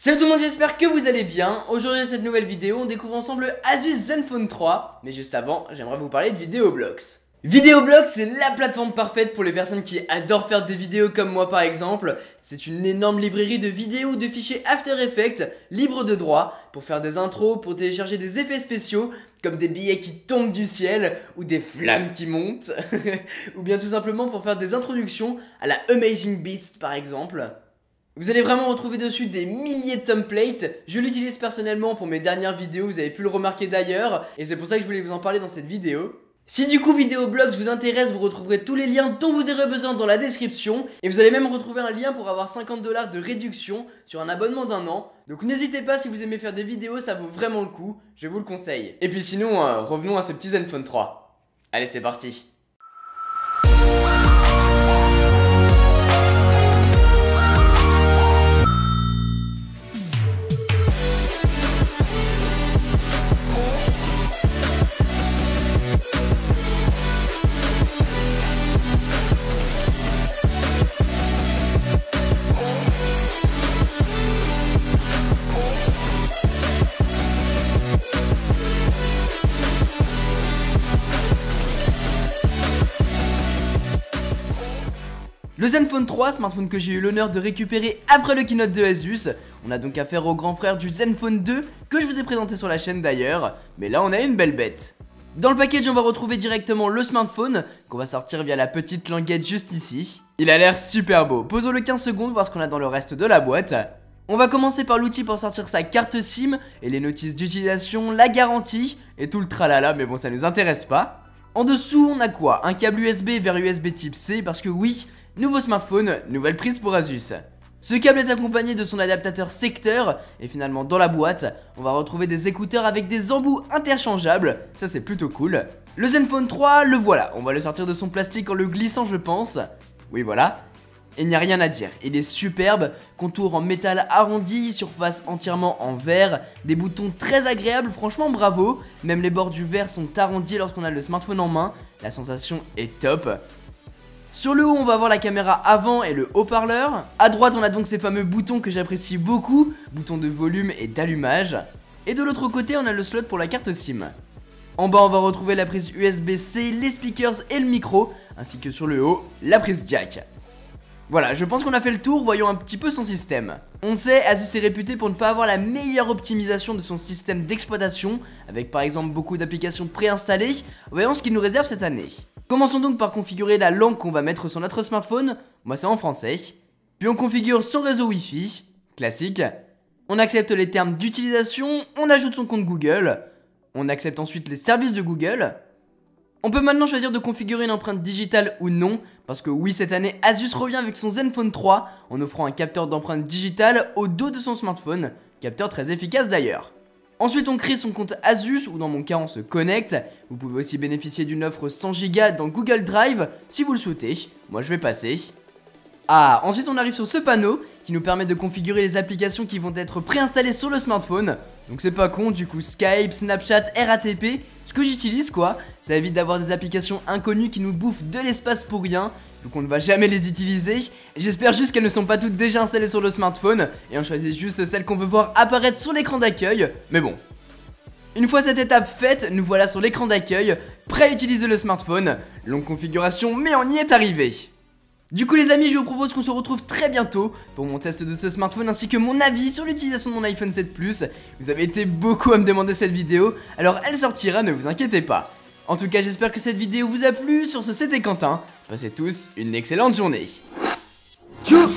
Salut tout le monde, j'espère que vous allez bien. Aujourd'hui dans cette nouvelle vidéo, on découvre ensemble le Asus Zenfone 3. Mais juste avant, j'aimerais vous parler de Videoblox. Videoblox, c'est la plateforme parfaite pour les personnes qui adorent faire des vidéos comme moi par exemple. C'est une énorme librairie de vidéos, de fichiers After Effects, libre de droit, pour faire des intros, pour télécharger des effets spéciaux, comme des billets qui tombent du ciel, ou des flammes qui montent, ou bien tout simplement pour faire des introductions à la Amazing Beast par exemple. Vous allez vraiment retrouver dessus des milliers de templates. Je l'utilise personnellement pour mes dernières vidéos, vous avez pu le remarquer d'ailleurs, et c'est pour ça que je voulais vous en parler dans cette vidéo. Si du coup Videoblox vous intéresse, vous retrouverez tous les liens dont vous aurez besoin dans la description, et vous allez même retrouver un lien pour avoir 50 $ de réduction sur un abonnement d'1 an. Donc n'hésitez pas, si vous aimez faire des vidéos, ça vaut vraiment le coup, je vous le conseille. Et puis sinon, revenons à ce petit Zenfone 3. Allez, c'est parti. Le Zenfone 3, smartphone que j'ai eu l'honneur de récupérer après le keynote de Asus. On a donc affaire au grand frère du Zenfone 2 que je vous ai présenté sur la chaîne d'ailleurs. Mais là on a une belle bête. Dans le package on va retrouver directement le smartphone qu'on va sortir via la petite languette juste ici. Il a l'air super beau, posons-le 15 secondes voir ce qu'on a dans le reste de la boîte. On va commencer par l'outil pour sortir sa carte SIM et les notices d'utilisation, la garantie et tout le tralala, mais bon ça nous intéresse pas. En dessous on a quoi? Un câble USB vers USB type C parce que oui, nouveau smartphone, nouvelle prise pour Asus. Ce câble est accompagné de son adaptateur secteur et finalement dans la boîte, on va retrouver des écouteurs avec des embouts interchangeables, ça c'est plutôt cool. Le Zenfone 3, le voilà, on va le sortir de son plastique en le glissant je pense. Oui voilà. Et il n'y a rien à dire, il est superbe, contour en métal arrondi, surface entièrement en verre, des boutons très agréables, franchement bravo. Même les bords du verre sont arrondis lorsqu'on a le smartphone en main, la sensation est top. Sur le haut on va avoir la caméra avant et le haut-parleur. A droite on a donc ces fameux boutons que j'apprécie beaucoup, boutons de volume et d'allumage. Et de l'autre côté on a le slot pour la carte SIM. En bas on va retrouver la prise USB-C, les speakers et le micro, ainsi que sur le haut, la prise jack. Voilà, je pense qu'on a fait le tour, voyons un petit peu son système. On sait, Asus est réputé pour ne pas avoir la meilleure optimisation de son système d'exploitation, avec par exemple beaucoup d'applications préinstallées. Voyons ce qu'il nous réserve cette année. Commençons donc par configurer la langue qu'on va mettre sur notre smartphone, moi c'est en français. Puis on configure son réseau Wi-Fi, classique. On accepte les termes d'utilisation, on ajoute son compte Google. On accepte ensuite les services de Google. On peut maintenant choisir de configurer une empreinte digitale ou non, parce que oui cette année Asus revient avec son Zenfone 3 en offrant un capteur d'empreinte digitale au dos de son smartphone, capteur très efficace d'ailleurs. Ensuite on crée son compte Asus ou dans mon cas on se connecte, vous pouvez aussi bénéficier d'une offre 100 Go dans Google Drive si vous le souhaitez, moi je vais passer. Ah, ensuite on arrive sur ce panneau qui nous permet de configurer les applications qui vont être préinstallées sur le smartphone. Donc c'est pas con, du coup Skype, Snapchat, RATP, ce que j'utilise quoi. Ça évite d'avoir des applications inconnues qui nous bouffent de l'espace pour rien, donc on ne va jamais les utiliser. J'espère juste qu'elles ne sont pas toutes déjà installées sur le smartphone et on choisit juste celles qu'on veut voir apparaître sur l'écran d'accueil, mais bon. Une fois cette étape faite, nous voilà sur l'écran d'accueil, prêt à utiliser le smartphone. Longue configuration, mais on y est arrivé. Du coup les amis, je vous propose qu'on se retrouve très bientôt pour mon test de ce smartphone ainsi que mon avis sur l'utilisation de mon iPhone 7 Plus. Vous avez été beaucoup à me demander cette vidéo, alors elle sortira, ne vous inquiétez pas. En tout cas j'espère que cette vidéo vous a plu, sur ce c'était Quentin. Passez tous une excellente journée. Tchou.